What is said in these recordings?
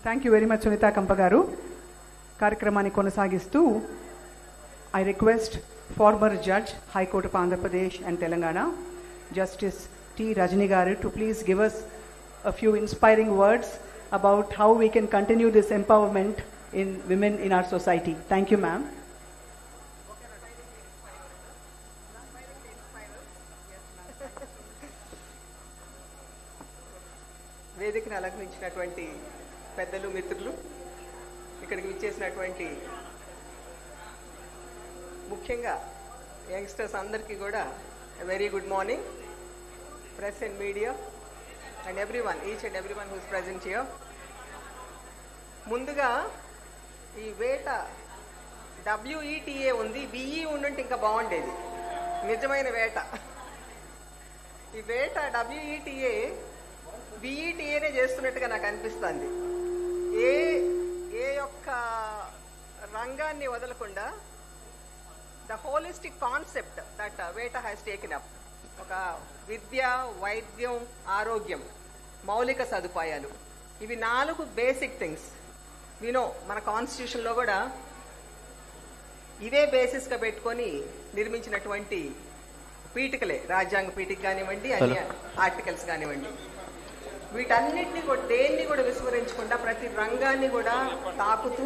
Thank you very much Sunitha Kampa garu. కార్యక్రమాన్ని కొనసాగిస్తూ I request former judge high court of Andhra Pradesh and Telangana justice T Rajani garu to please give us a few inspiring words about how we can continue this empowerment in women in our society. Thank you, ma'am. వేదికను అలంకరించినటువంటి పెద్దలు, మిత్రులు, ఇక్కడికి విచ్చేసినటువంటి ముఖ్యంగా youngsters అందరికీ కూడా very good morning. Press and media and everyone, each and everyone who's present here. ముందుగా ఈ వేట WETA ఉంది, BE ఉండుంటే ఇంకా బాగుండేది. నిజమైన వేట ఈ వేట WETA BETAనే చేస్తున్నట్టుగా నాకు అనిపిస్తుంది. ఏ యొక్క రంగాన్ని వదలకుండా ద హోలిస్టిక్ కాన్సెప్ట్ దట్ వేట హ్యాస్ టేకెన్ అప్. ఒక విద్య, వైద్యం, ఆరోగ్యం, మౌలిక సదుపాయాలు, ఇవి 4 బేసిక్ థింగ్స్. వినో మన కాన్స్టిట్యూషన్లో కూడా ఇవే బేసిస్గా పెట్టుకొని నిర్మించినటువంటి పీఠికలే, రాజ్యాంగ పీఠిక కానివ్వండి, అన్ని ఆర్టికల్స్ కానివ్వండి, వీటన్నిటిని కూడా దేన్ని కూడా విస్మరించకుండా ప్రతి రంగాన్ని కూడా తాకుతూ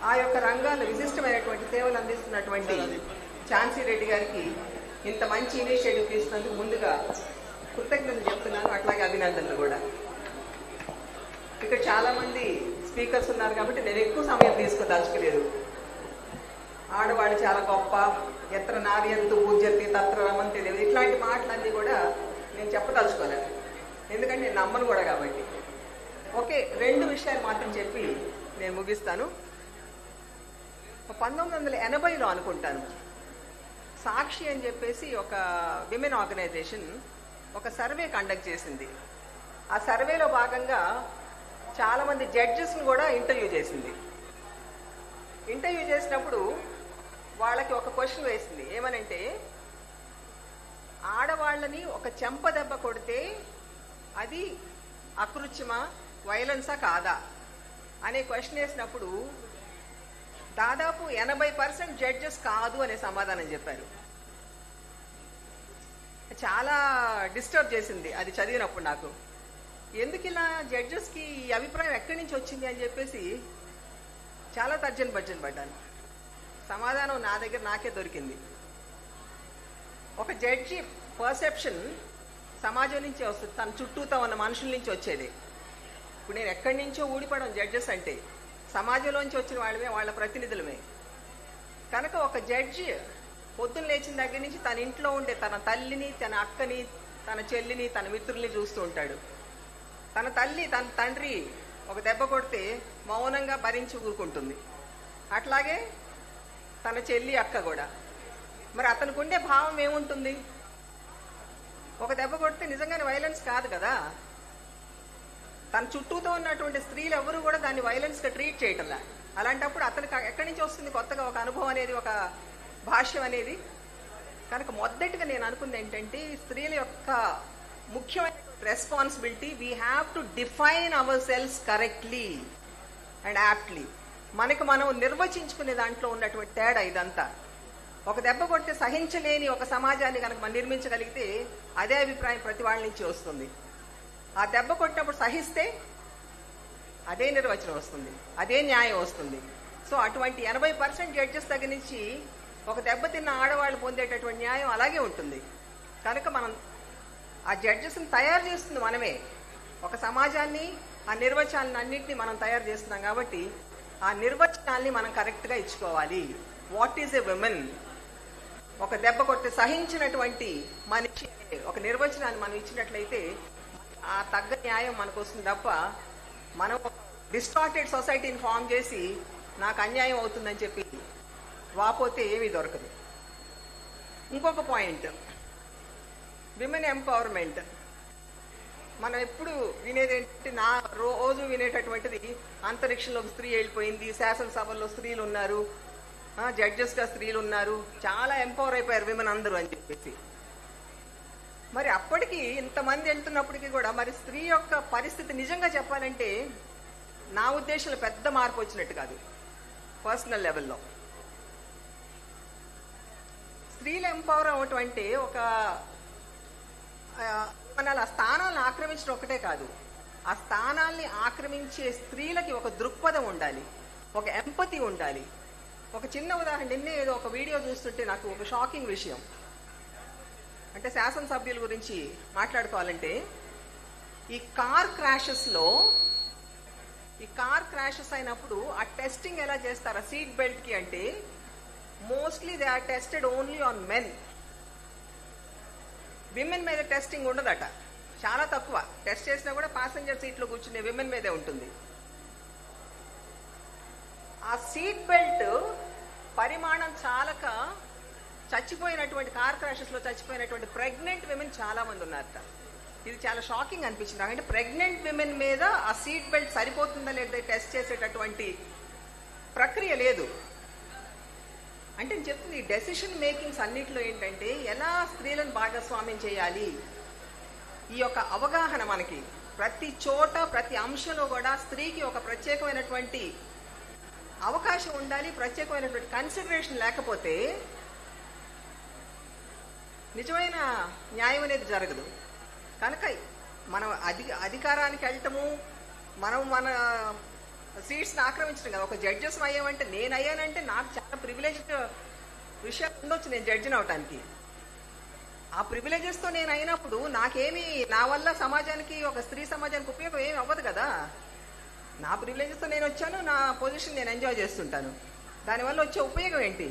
ఆ యొక్క రంగాల్లో విశిష్టమైనటువంటి సేవలు అందిస్తున్నటువంటి ఝాన్సీ రెడ్డి గారికి ఇంత మంచి ఇనిషియేటివ్ తీసుకున్నందుకు ముందుగా కృతజ్ఞతలు చెప్తున్నాను, అట్లాగే అభినందనలు కూడా. ఇక్కడ చాలా మంది స్పీకర్స్ ఉన్నారు కాబట్టి నేను ఎక్కువ సమయం తీసుకోదలుచుకోలేదు. ఆడవాళ్ళు చాలా గొప్ప, ఎత్ర నార్యంతు పూజ్యతి తత్ర రమంతి దేవి, ఇట్లాంటి మాటలన్నీ కూడా నేను చెప్పదలుచుకోలేదు, ఎందుకంటే నేను నమ్మను కూడా కాబట్టి. ఓకే, 2 విషయాలు మాత్రం చెప్పి నేను ముగిస్తాను. 1980లో అనుకుంటాను, సాక్షి అని చెప్పేసి ఒక విమెన్ ఆర్గనైజేషన్ ఒక సర్వే కండక్ట్ చేసింది. ఆ సర్వేలో భాగంగా చాలా మంది జడ్జెస్ని కూడా ఇంటర్వ్యూ చేసింది. ఇంటర్వ్యూ చేసినప్పుడు వాళ్ళకి ఒక క్వశ్చన్ వేసింది, ఏమనంటే ఆడవాళ్ళని ఒక చెంప దెబ్బ కొడితే అది అకృత్యమా, వైలెన్సా కాదా అనే క్వశ్చన్ వేసినప్పుడు దాదాపు 80% జడ్జెస్ కాదు అనే సమాధానం చెప్పారు. చాలా డిస్టర్బ్ చేసింది అది చదివినప్పుడు నాకు. ఎందుకు ఇలా జడ్జెస్కి ఈ అభిప్రాయం ఎక్కడి నుంచి వచ్చింది అని చెప్పేసి చాలా తర్జన భర్జన పడ్డాను. సమాధానం నా దగ్గర నాకే దొరికింది. ఒక జడ్జి పర్సెప్షన్ సమాజం నుంచే వస్తుంది, తన చుట్టూతో ఉన్న మనుషుల నుంచి వచ్చేది. ఇప్పుడు నేను ఎక్కడి నుంచో ఊడిపడం జడ్జెస్ అంటే సమాజంలోంచి వచ్చిన వాళ్ళమే, వాళ్ళ ప్రతినిధులమే. కనుక ఒక జడ్జి పొద్దున్న లేచిన దగ్గర నుంచి తన ఇంట్లో ఉండే తన తల్లిని, తన అక్కని, తన చెల్లిని, తన మిత్రుల్ని చూస్తూ ఉంటాడు. తన తల్లి, తన తండ్రి ఒక దెబ్బ కొడితే మౌనంగా భరించి ఊరుకుంటుంది. అట్లాగే తన చెల్లి, అక్క కూడా. మరి అతనికి ఉండే భావం ఏముంటుంది? ఒక దెబ్బ కొడితే నిజంగానే వైలెన్స్ కాదు కదా. తన చుట్టూతో ఉన్నటువంటి స్త్రీలు ఎవరు కూడా దాన్ని వైలెన్స్గా ట్రీట్ చేయటంలా. అలాంటప్పుడు అతనికి ఎక్కడి నుంచి వస్తుంది కొత్తగా ఒక అనుభవం అనేది, ఒక భాష్యం అనేది? కనుక మొదటిగా నేను అనుకుంది ఏంటంటే, స్త్రీల యొక్క ముఖ్యమైన responsibility, we have to define ourselves correctly and aptly. మనకు మనం నిర్వచించుకునే దాంట్లో ఉన్నటువంటి తేడా ఇదంతా. ఒక దెబ్బ కొడితే సహించలేని ఒక సమాజాన్ని కనుక మనం నిర్మించగలిగితే అదే అభిప్రాయం ప్రతి వాళ్ళ నుంచి వస్తుంది. ఆ దెబ్బ కొట్టినప్పుడు సహిస్తే అదే నిర్వచనం వస్తుంది, అదే న్యాయం వస్తుంది. సో అటువంటి 80% జడ్జెస్ దగ్గర నుంచి ఒక దెబ్బ తిన్న ఆడవాళ్ళు పొందేటటువంటి న్యాయం అలాగే ఉంటుంది. కనుక మనం ఆ జడ్జెస్ని తయారు చేస్తుంది మనమే. ఒక సమాజాన్ని, ఆ నిర్వచనాలను అన్నింటినీ మనం తయారు చేస్తున్నాం కాబట్టి ఆ నిర్వచనాల్ని మనం కరెక్ట్గా ఇచ్చుకోవాలి. What is a women? ఒక దెబ్బ కొట్టి సహించినటువంటి మనిషి ఒక నిర్వచనాన్ని మనం ఇచ్చినట్లయితే ఆ తగ్గ న్యాయం మనకు వస్తుంది తప్ప మనం డిస్టార్టెడ్ సొసైటీని ఫామ్ చేసి నాకు అన్యాయం అవుతుందని చెప్పి వాపోతే ఏమీ దొరకదు. ఇంకొక పాయింట్, విమెన్ ఎంపవర్మెంట్. మనం ఎప్పుడు వినేది ఏంటంటే, నా రోజు వినేటటువంటిది, అంతరిక్షంలోకి స్త్రీ వెళ్ళిపోయింది, శాసనసభల్లో స్త్రీలు ఉన్నారు, జడ్జెస్గా స్త్రీలు ఉన్నారు, చాలా ఎంపవర్ అయిపోయారు విమెన్ అందరూ అని చెప్పేసి. మరి అప్పటికి ఇంతమంది వెళ్తున్నప్పటికీ కూడా మరి స్త్రీ యొక్క పరిస్థితి నిజంగా చెప్పాలంటే నా ఉద్దేశంలో పెద్ద మార్పు వచ్చినట్టు కాదు. పర్సనల్ లెవెల్లో స్త్రీలు ఎంపవర్ అవ్వటం అంటే ఒక మన ఆ స్థానాలను ఆక్రమించడం ఒకటే కాదు, ఆ స్థానాల్ని ఆక్రమించే స్త్రీలకి ఒక దృక్పథం ఉండాలి, ఒక ఎంపతి ఉండాలి. ఒక చిన్న ఉదాహరణ, నిన్నే ఏదో ఒక వీడియో చూస్తుంటే నాకు ఒక షాకింగ్ విషయం, అంటే శాసనసభ్యుల గురించి మాట్లాడుకోవాలంటే ఈ కార్ క్రాషెస్ అయినప్పుడు ఆ టెస్టింగ్ ఎలా చేస్తారు ఆ సీట్ బెల్ట్ కి అంటే mostly they are tested only on men. Women మీద టెస్టింగ్ ఉండదట, చాలా తక్కువ. టెస్ట్ చేసినా కూడా ప్యాసింజర్ సీట్లో కూర్చునే విమెన్ మీదే ఉంటుంది. ఆ సీట్ బెల్ట్ పరిమాణం చాలక చచ్చిపోయినటువంటి కార్ క్రాషెస్ లో చచ్చిపోయినటువంటి ప్రెగ్నెంట్ విమెన్ చాలా మంది ఉన్నారట. ఇది చాలా షాకింగ్ అనిపించింది నాకు. అంటే ప్రెగ్నెంట్ విమెన్ మీద ఆ సీట్ బెల్ట్ సరిపోతుందా లేదా టెస్ట్ చేసేటటువంటి ప్రక్రియ లేదు. అంటే నేను చెప్తుంది, డెసిషన్ మేకింగ్స్ అన్నిట్లో ఏంటంటే ఎలా స్త్రీలను భాగస్వామ్యం చేయాలి, ఈ యొక్క అవగాహన మనకి ప్రతి చోట ప్రతి అంశంలో కూడా స్త్రీకి ఒక ప్రత్యేకమైనటువంటి అవకాశం ఉండాలి, ప్రత్యేకమైనటువంటి కన్సిడరేషన్ లేకపోతే నిజమైన న్యాయం అనేది జరగదు. కనుక మనం అధికారానికి వెళ్ళటము, మనం మన సీట్స్ని ఆక్రమించడం కదా. ఒక జడ్జెస్ అయ్యామంటే, నేను అయ్యానంటే నాకు చాలా ప్రివిలేజ్డ్ విషయాలు ఉండొచ్చు నేను జడ్జిని అవటానికి. ఆ ప్రివిలేజెస్తో నేను అయినప్పుడు నాకేమి, నా వల్ల సమాజానికి, ఒక స్త్రీ సమాజానికి ఉపయోగం ఏమి అవ్వదు కదా. నా ప్రివిలేజెస్తో నేను వచ్చాను, నా పొజిషన్ నేను ఎంజాయ్ చేస్తుంటాను, దానివల్ల వచ్చే ఉపయోగం ఏంటి?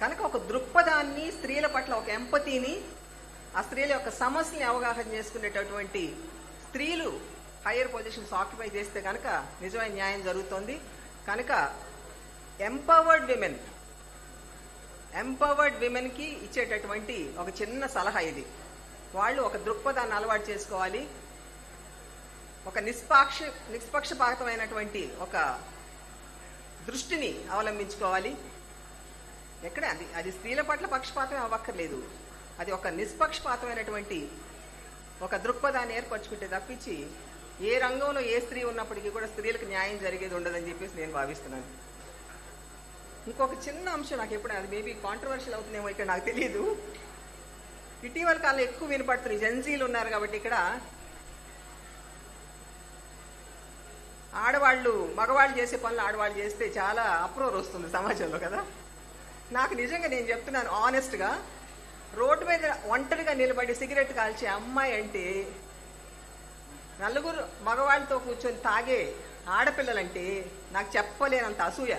కనుక ఒక దృక్పథాన్ని, స్త్రీల పట్ల ఒక ఎంపతిని, ఆ స్త్రీల యొక్క సమస్యని అవగాహన చేసుకునేటటువంటి స్త్రీలు హైయర్ పొజిషన్స్ ఆక్యుపై చేస్తే కనుక నిజమైన న్యాయం జరుగుతుంది. కనుక ఎంపవర్డ్ విమెన్ కి ఇచ్చేటటువంటి ఒక చిన్న సలహా ఇది. వాళ్ళు ఒక దృక్పథాన్ని అలవాటు చేసుకోవాలి, ఒక నిష్పక్షపాతమైనటువంటి ఒక దృష్టిని అవలంబించుకోవాలి. ఎక్కడ అది స్త్రీల పట్ల పక్షపాతం అవ్వక్కర్లేదు, అది ఒక నిష్పక్షపాతమైనటువంటి ఒక దృక్పథాన్ని ఏర్పరచుకుంటే తప్పించి ఏ రంగంలో ఏ స్త్రీ ఉన్నప్పటికీ కూడా స్త్రీలకు న్యాయం జరిగేది ఉండదని చెప్పేసి నేను భావిస్తున్నాను. ఇంకొక చిన్న అంశం నాకు ఎప్పుడు, అది మేబీ కాంట్రవర్షియల్ అవుతుందేమో ఇక్కడ నాకు తెలియదు, ఇటీవల కాలం ఎక్కువ వినపడుతుంది. జెన్జీలు ఉన్నారు కాబట్టి ఇక్కడ మగవాళ్ళు చేసే పనులు ఆడవాళ్ళు చేస్తే చాలా అప్రోర్ వస్తుంది సమాజంలో కదా. నాకు నిజంగా నేను చెప్తున్నాను ఆనెస్ట్గా, రోడ్డు మీద ఒంటరిగా నిలబడి సిగరెట్ కాల్చే అమ్మాయి అంటే, నలుగురు మగవాళ్ళతో కూర్చొని తాగే ఆడపిల్లలంటే నాకు చెప్పలేనంత అసూయ.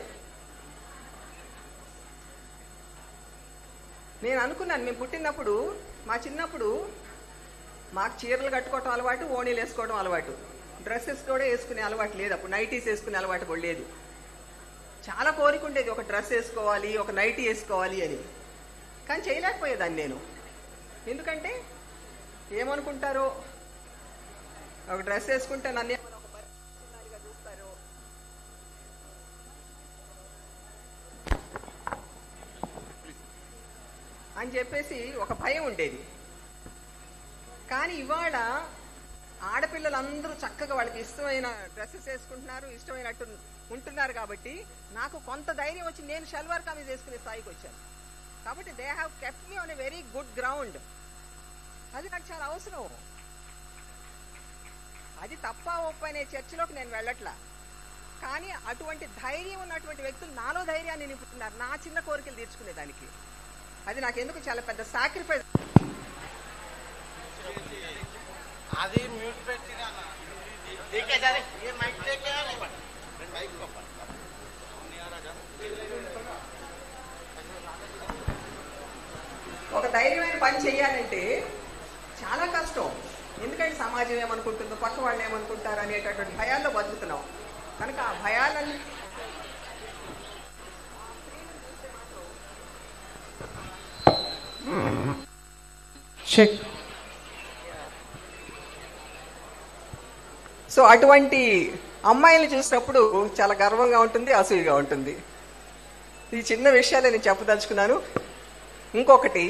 నేను అనుకున్నాను, మేము పుట్టినప్పుడు, మా చిన్నప్పుడు మాకు చీరలు కట్టుకోవటం అలవాటు, ఓణీలు వేసుకోవడం అలవాటు, డ్రెస్సెస్ కూడా వేసుకునే అలవాటు లేదు. అప్పుడు నైటీస్ వేసుకునే అలవాటు కూడా లేదు. చాలా కోరిక ఉండేది ఒక డ్రెస్ వేసుకోవాలి, ఒక నైటీ వేసుకోవాలి అని, కానీ చేయలేకపోయేదాన్ని నేను. ఎందుకంటే ఏమనుకుంటారో, ఒక డ్రెస్ వేసుకుంటే నన్ను చూస్తారో, అని చెప్పేసి ఒక భయం ఉండేది. కానీ ఇవాళ ఆడపిల్లలందరూ చక్కగా వాళ్ళకి ఇష్టమైన డ్రెస్సెస్ వేసుకుంటున్నారు, ఇష్టమైనట్టు ఉంటున్నారు. కాబట్టి నాకు కొంత ధైర్యం వచ్చి నేను షల్వార్ కమీజ్ వేసుకునే స్థాయికి వచ్చాను. కాబట్టి they have kept me on a very good ground. అది నాకు చాలా అవసరం. అది తప్ప ఒప్ప అనే చర్చలోకి నేను వెళ్ళట్లా. కానీ అటువంటి ధైర్యం ఉన్నటువంటి వ్యక్తులు నాలో ధైర్యాన్ని నింపుతున్నారు నా చిన్న కోరికలు తీర్చుకునేదానికి. అది నాకు ఎందుకు చాలా పెద్ద సాక్రిఫైస్. అది మ్యూట్ పెట్టి ఒక ధైర్యమైన పని చేయాలంటే చాలా కష్టం. ఎందుకంటే సమాజం ఏమనుకుంటుందో, పక్క వాళ్ళు ఏమనుకుంటారు అనేటటువంటి భయాల్లో బతుకుతున్నాం. కనుక ఆ భయాలన్నీ చెక్. సో అటువంటి అమ్మాయిలు చూసినప్పుడు చాలా గర్వంగా ఉంటుంది, అసూయగా ఉంటుంది. ఈ చిన్న విషయాలు నేను చెప్పదలుచుకున్నాను. ఇంకొకటి,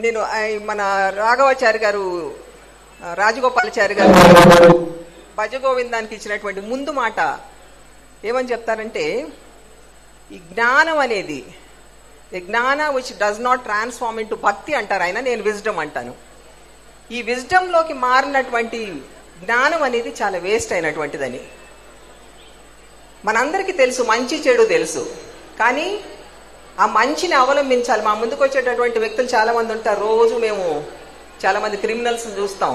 నేను మన రాఘవాచారి గారు, రాజగోపాలాచారి గారు భజగోవిందానికి ఇచ్చినటువంటి ముందు మాట ఏమని చెప్తారంటే, ఈ జ్ఞానం అనేది, ది జ్ఞాన which does not transform into భక్తి అంటారు ఆయన, నేను విజ్డమ్ అంటాను. ఈ విజ్డమ్లోకి మారినటువంటి జ్ఞానం అనేది చాలా వేస్ట్ అయినటువంటిదని మనందరికీ తెలుసు, మంచి చెడు తెలుసు. కానీ ఆ మంచిని అవలంబించాలి. మా ముందుకు వచ్చేటటువంటి వ్యక్తులు చాలా మంది ఉంటారు. రోజు మేము చాలా మంది క్రిమినల్స్ చూస్తాం.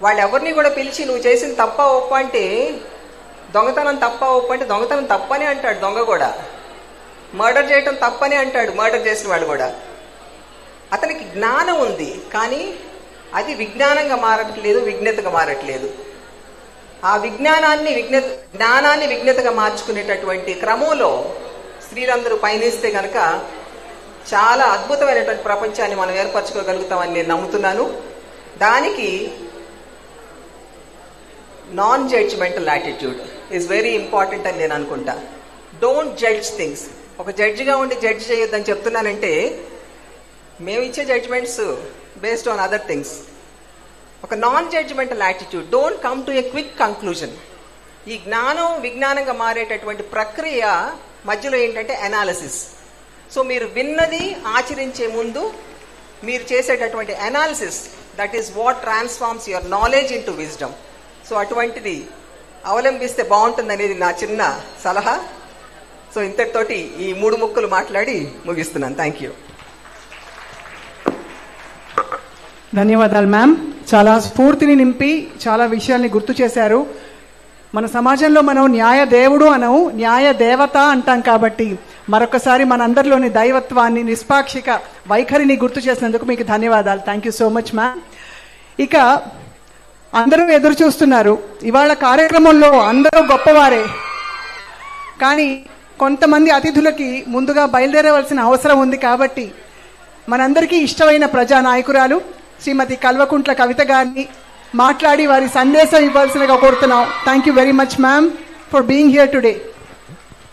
వాళ్ళు ఎవరిని కూడా పిలిచి నువ్వు చేసిన తప్ప ఒప్ప అంటే, దొంగతనం తప్ప ఒప్ప అంటే దొంగతనం తప్పనే అంటాడు దొంగ కూడా. మర్డర్ చేయటం తప్పనే అంటాడు మర్డర్ చేసిన వాడు కూడా. అతనికి జ్ఞానం ఉంది, కానీ అది విజ్ఞానంగా మారట్లేదు, విజ్ఞతగా మారట్లేదు. ఆ జ్ఞానాన్ని విజ్ఞతగా మార్చుకునేటటువంటి క్రమంలో స్త్రీలందరూ పయనిస్తే కనుక చాలా అద్భుతమైనటువంటి ప్రపంచాన్ని మనం ఏర్పరచుకోగలుగుతామని నేను నమ్ముతున్నాను. దానికి non judgemental attitude is very important అని నేను అనుకుంటా. Don't judge things. ఒక జడ్జిగా ఉండి జడ్జ్ చేయొద్దని చెప్తున్నానంటే, మేము ఇచ్చే judgements based on other things. ఒక non judgemental attitude, don't come to a quick conclusion. ఈ జ్ఞానం విజ్ఞానంగా మారేటటువంటి ప్రక్రియ మధ్యలో ఏంటంటే అనాలిసిస్. సో మీరు విన్నది ఆచరించే ముందు మీరు చేసేటటువంటి analysis, that is what transforms your knowledge in to wisdom. So అటువంటిది అవలంబిస్తే బాగుంటుంది అనేది నా చిన్న సలహా. సో ఇంతటితోటి ఈ 3 ముక్కలు మాట్లాడి ముగిస్తున్నాను. Thank you. ధన్యవాదాలు మ్యామ్. చాలా స్ఫూర్తిని నింపి చాలా విషయాల్ని గుర్తు చేశారు. మన సమాజంలో మనం న్యాయ దేవుడు అనవు, న్యాయ దేవత అంటాం. కాబట్టి మరొకసారి మనందరిలోని దైవత్వాన్ని, నిష్పాక్షిక వైఖరిని గుర్తు చేసినందుకు మీకు ధన్యవాదాలు. Thank you so much ma'am. ఇక అందరూ ఎదురు చూస్తున్నారు. ఇవాళ కార్యక్రమంలో అందరూ గొప్పవారే, కానీ కొంతమంది అతిథులకి ముందుగా బయలుదేరవలసిన అవసరం ఉంది. కాబట్టి మనందరికీ ఇష్టమైన ప్రజానాయకురాలు శ్రీమతి కల్వకుంట్ల కవిత గారిని మాట్లాడి వారి సందేశం ఇవ్వాల్సినగా కోరుతున్నాం. Thank you very much ma'am for being here today.